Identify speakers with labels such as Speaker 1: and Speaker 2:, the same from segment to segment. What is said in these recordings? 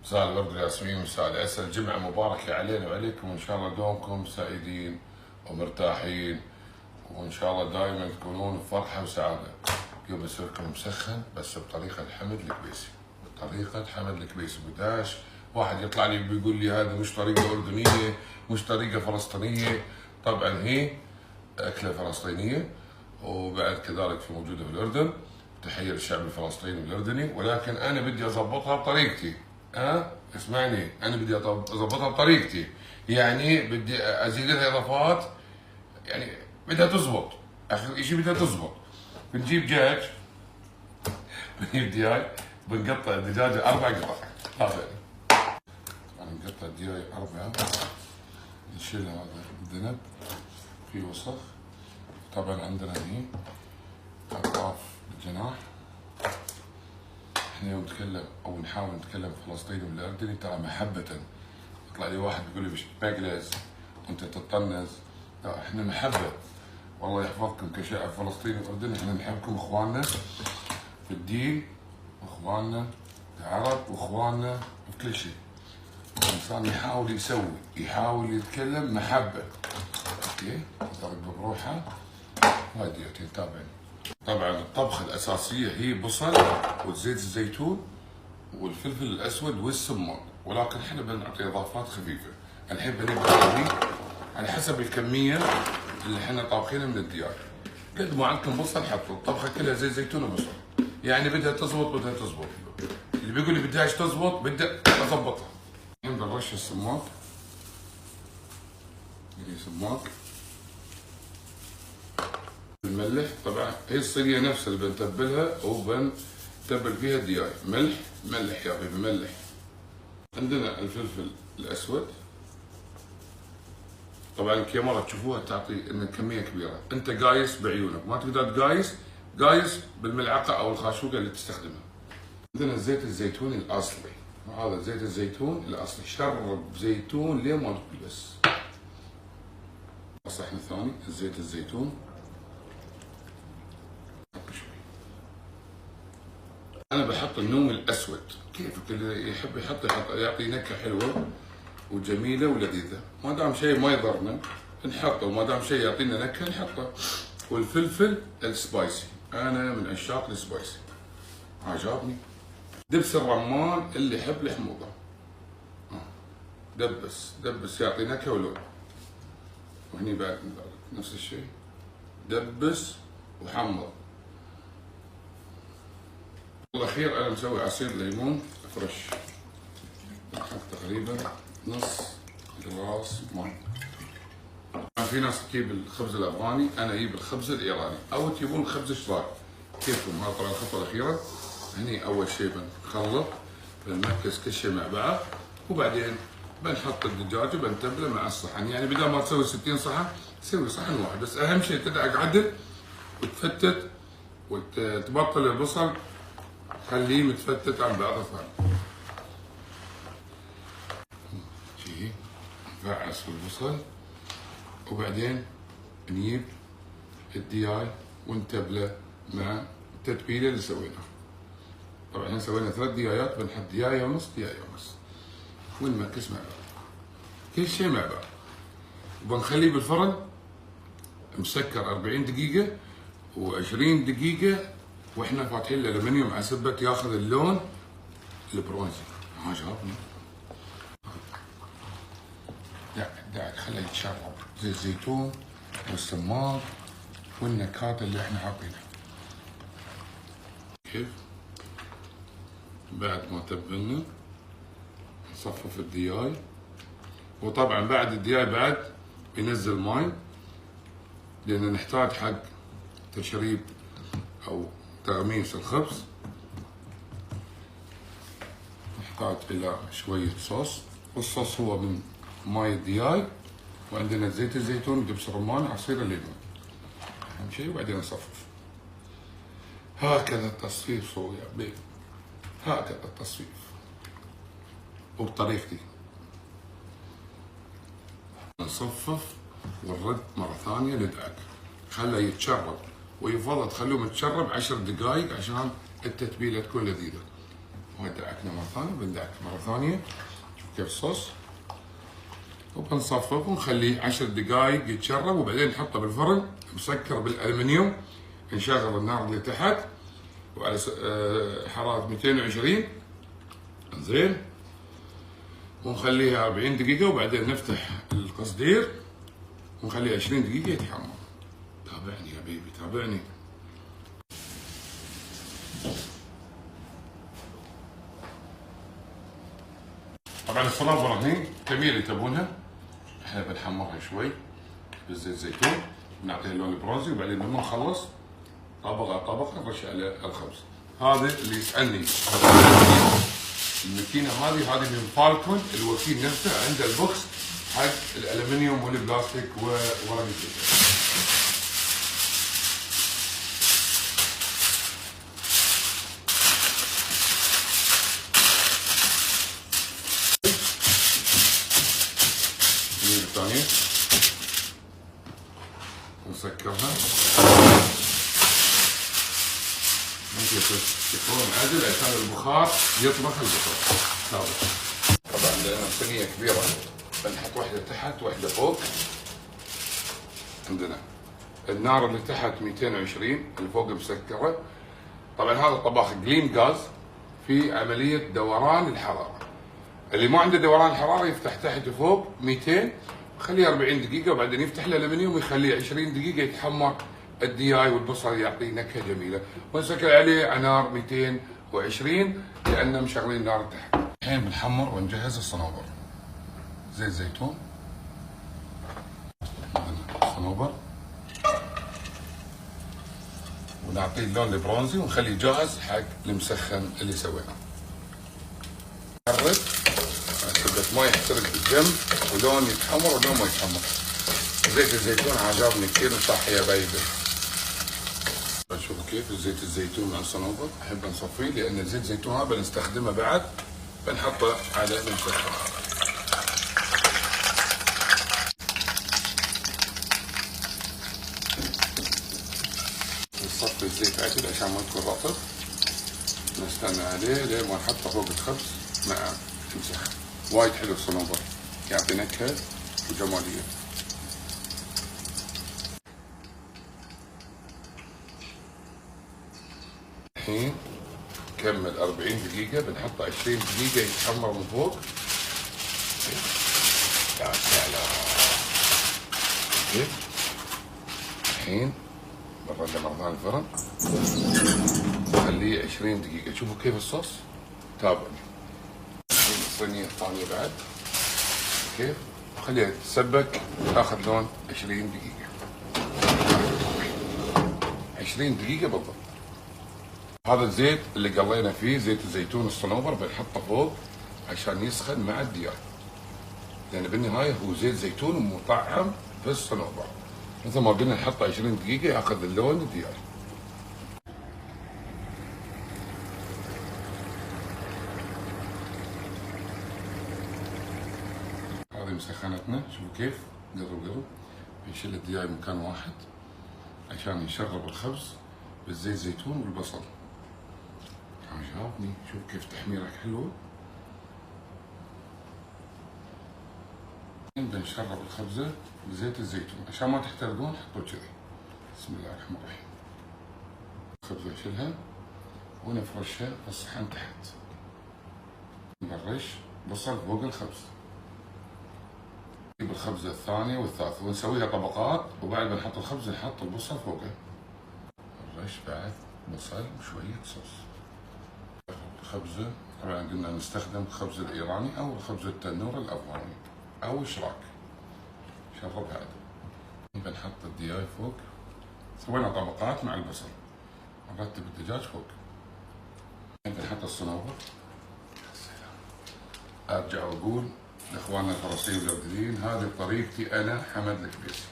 Speaker 1: مساء الورد والياسمين، مساء العسل، جمعة مباركة علينا وعليكم، وإن شاء الله دومكم سعيدين ومرتاحين، وإن شاء الله دائما تكونون بفرحة وسعادة. اليوم بسوي لكم مسخن بس بطريقة حمد الكبيسي، بطريقة حمد الكبيسي. بداش واحد يطلع لي بيقول لي هذا مش طريقة أردنية، مش طريقة فلسطينية. طبعا هي أكلة فلسطينية، وبعد كذلك في موجودة في الأردن. تحية للشعب الفلسطيني والأردني، ولكن أنا بدي أضبطها بطريقتي. اسمعني، انا بدي اضبطها بطريقتي، يعني بدي ازيد لها اضافات، يعني بدها تزبط. اخر شيء بدها تزبط. بنجيب دجاج، بنجيب دجاج، بنقطع الدجاجه 4 قطع. هذا طبعا نقطع الدجاج 4، نشيل هذا الذنب في وسخ. طبعا عندنا هني اطراف الجناح. احنا يوم نتكلم او نحاول نتكلم فلسطيني ولا اردني ترى محبة. يطلع لي واحد يقول لي مش بقلز وانت تطنز، لا احنا محبة. والله يحفظكم كشعب فلسطيني واردني، احنا نحبكم اخواننا في الدين، واخواننا العرب، واخواننا في كل شيء. الانسان يحاول يسوي، يحاول يتكلم محبة. اوكي؟ يضرب بروحه. هاي ديوتين تابعين. طبعا الطبخة الأساسية هي بصل وزيت الزيتون والفلفل الأسود والسمان، ولكن احنا بنعطي إضافات خفيفة. الحين بنبدأ على حسب الكمية اللي احنا طابخينها من الدجاج. قد ما عندكم بصل حطوا، الطبخة كلها زيت زيتون وبصل. يعني بدها تزبط، بدها تزبط. اللي بيقول لي بدهاش تزبط بدي أضبطها. الحين بنرش السماق، سماق الملح. طبعا هي الصينية نفسها اللي بنتبلها وبنتبل فيها الدجاج. ملح يا حبيبي، ملح. عندنا الفلفل الأسود. طبعا الكاميرا تشوفوها تعطي ان كمية كبيرة، انت قايس بعيونك، ما تقدر قايس بالملعقة او الخاشوقة اللي تستخدمها. عندنا زيت الزيتون الأصلي، هذا زيت الزيتون الأصلي، شرب زيتون لين ما تقول بس. الصحن الثاني زيت الزيتون. أنا بحط النوم الأسود، كيفك اللي يحب يحط يعطي نكهة حلوة وجميلة ولذيذة. ما دام شيء ما يضرنا نحطه، وما دام شيء يعطينا نكهة نحطه. والفلفل السبايسي، أنا من عشاق السبايسي، عجبني. دبس الرمان اللي يحب الحموضة، دبس يعطي نكهة ولون. وهني بعد نفس الشيء، دبس وحمض. والاخير انا مسوي عصير ليمون فريش، بحط تقريبا نص جلاس ماء. في ناس تجيب الخبز الافغاني، انا اجيب الخبز الايراني، او تجيبون الخبز الشبار كيفكم. هذا طبعا الخطوه الاخيره. هني اول شيء بنخلط، بنمكس كل شيء مع بعض، وبعدين بنحط الدجاج وبنتبله مع الصحن. يعني بدل ما تسوي 60 صحن سوي صحن واحد بس. اهم شيء تدعك عدل وتفتت وتبطل البصل، خليه متفتت عن بعضه ثاني. شي نفعص في البصل، وبعدين نجيب الدياي ونتبله مع التتبيله اللي سويناها. طبعا احنا سوينا 3 ديايات، بنحط ديايه ونص ونمكس مع بعض، كل شيء مع بعض. وبنخليه بالفرن مسكر 40 دقيقه و20 دقيقه، واحنا فاتحين الالمنيوم على سبة ياخذ اللون البرونزي. ما جابني. داعي خليه يتشرب زي الزيتون والسماق والنكهات اللي احنا حاطينها. كيف؟ بعد ما تبلنا نصفف الدياي، وطبعا بعد الدياي بعد ينزل ماي، لان نحتاج حق تشريب او تغميس الخبز، نحتاج الى شوية صوص، والصوص هو من ماي الدياي، وعندنا زيت الزيتون، دبس الرمان، عصير الليمون، اهم شيء. وبعدين نصفف. هكذا التصفيف سوي يا حبيبي، هكذا التصفيف وبطريقتي. نصفف ونرد مرة ثانية ندعك، خله يتشرب، ويفضل تخلوه متشرب 10 دقائق عشان التتبيلة تكون لذيذة. ودعكنا مرة ثانية، بندعك مرة ثانية. شوف كيف الصوص. وبنصفف ونخليه 10 دقائق يتشرب، وبعدين نحطه بالفرن مسكر بالالمنيوم. نشغل النار اللي تحت وعلى حرارة 220 زين، ونخليها 40 دقيقة، وبعدين نفتح القصدير ونخليه 20 دقيقة يتحمر. تابعني يا بيبي تابعني. طبعا الصنوبر هني كمية اللي تبونها، احنا بنحمرها شوي بالزيت زيتون، بنعطيها اللون البرونزي، وبعدين لما نخلص طبقة طبقة نرش على الخبز. هذا اللي يسألني الماكينة هذه من فالكون، الوكيل نفسه عنده البوكس حق الالمنيوم والبلاستيك وورق الزيت. الثانية نسكرها، ممكن تكون عدل عشان البخار يطبخ البصل. طبعا لأن الصينية كبيرة بنحط واحدة تحت واحدة فوق. عندنا النار اللي تحت 220، اللي فوق مسكرة. طبعا هذا طباخ جليم غاز في عملية دوران الحرارة. اللي ما عنده دوران حرارة يفتح تحت وفوق 200، خليه 40 دقيقة، وبعدين يفتح الالمنيوم ويخليه 20 دقيقة يتحمر الدياي والبصل، يعطي نكهة جميلة. ونسكر عليه على نار 220 لأنه مشغلين نار تحت. الحين بنحمر ونجهز الصنوبر. زيت زيتون، صنوبر، ونعطيه اللون البرونزي ونخليه جاهز حق المسخن اللي سويناه. نحرك بس ما يحترق بالجنب، ولون يتحمر ولون ما يتحمر. زيت الزيتون عجبني كثير وصحي يا بيبي. شوفوا كيف زيت الزيتون مع الصنوبر، احب نصفيه لان زيت الزيتون هذا بنستخدمه بعد، بنحطه على المسخن. نصفي الزيت عدل عشان ما يكون رطب. نستنى عليه لين ما نحطه فوق الخبز مع المسخن. وايد حلو الصنوبر، يعطي نكهة وجمالية. الحين نكمل 40 دقيقة، بنحطه 20 دقيقة يتحمر من فوق. يا سلام. الحين بنرده مرة ثانية الفرن، نخليه 20 دقيقة. شوفوا كيف الصوص، تابعني. الصينية الثانية بعد كيف، خليها تتسبك تاخذ لون 20 دقيقة. 20 دقيقة بالضبط. هذا الزيت اللي قلينا فيه زيت الزيتون الصنوبر بنحطه فوق عشان يسخن مع الدياي، لأن بالنهاية هو زيت زيتون مطعم في الصنوبر. مثل ما قلنا نحطه 20 دقيقة ياخذ اللون الدياي. هذه مسخنتنا، شوفوا كيف قرب بنشيل الدياي مكان واحد عشان يشرب الخبز بالزيت زيتون والبصل. عجبني، شوف كيف تحميرك حلوة. بنشرب الخبزة بزيت الزيتون عشان ما تحترقون، حطوا كذي. بسم الله الرحمن الرحيم. الخبزة نشيلها ونفرشها في الصحن تحت. نرش بصل فوق الخبز. نجيب الخبزة الثانية والثالثة ونسويها طبقات، وبعد ما نحط الخبز نحط البصل فوقه. نرش بعد بصل وشوية صوص. الخبزة طبعا قلنا نستخدم الخبز الإيراني أو الخبز التنور الأفغاني أو الشراك. شربها عدل. بنحط الدياي فوق، سوينا طبقات مع البصل. نرتب الدجاج فوق. بنحط الصنوبر. أرجع وأقول لاخواننا الفلسطينيين واليردنيين، هذه طريقتي انا حمد الكبيسي،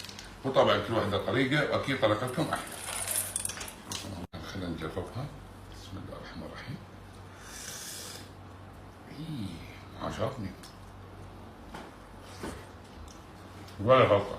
Speaker 1: وطبعا كل واحده طريقه واكيد طريقتكم احلى. خلينا نجربها. بسم الله الرحمن الرحيم. عجبني ولا غلطه.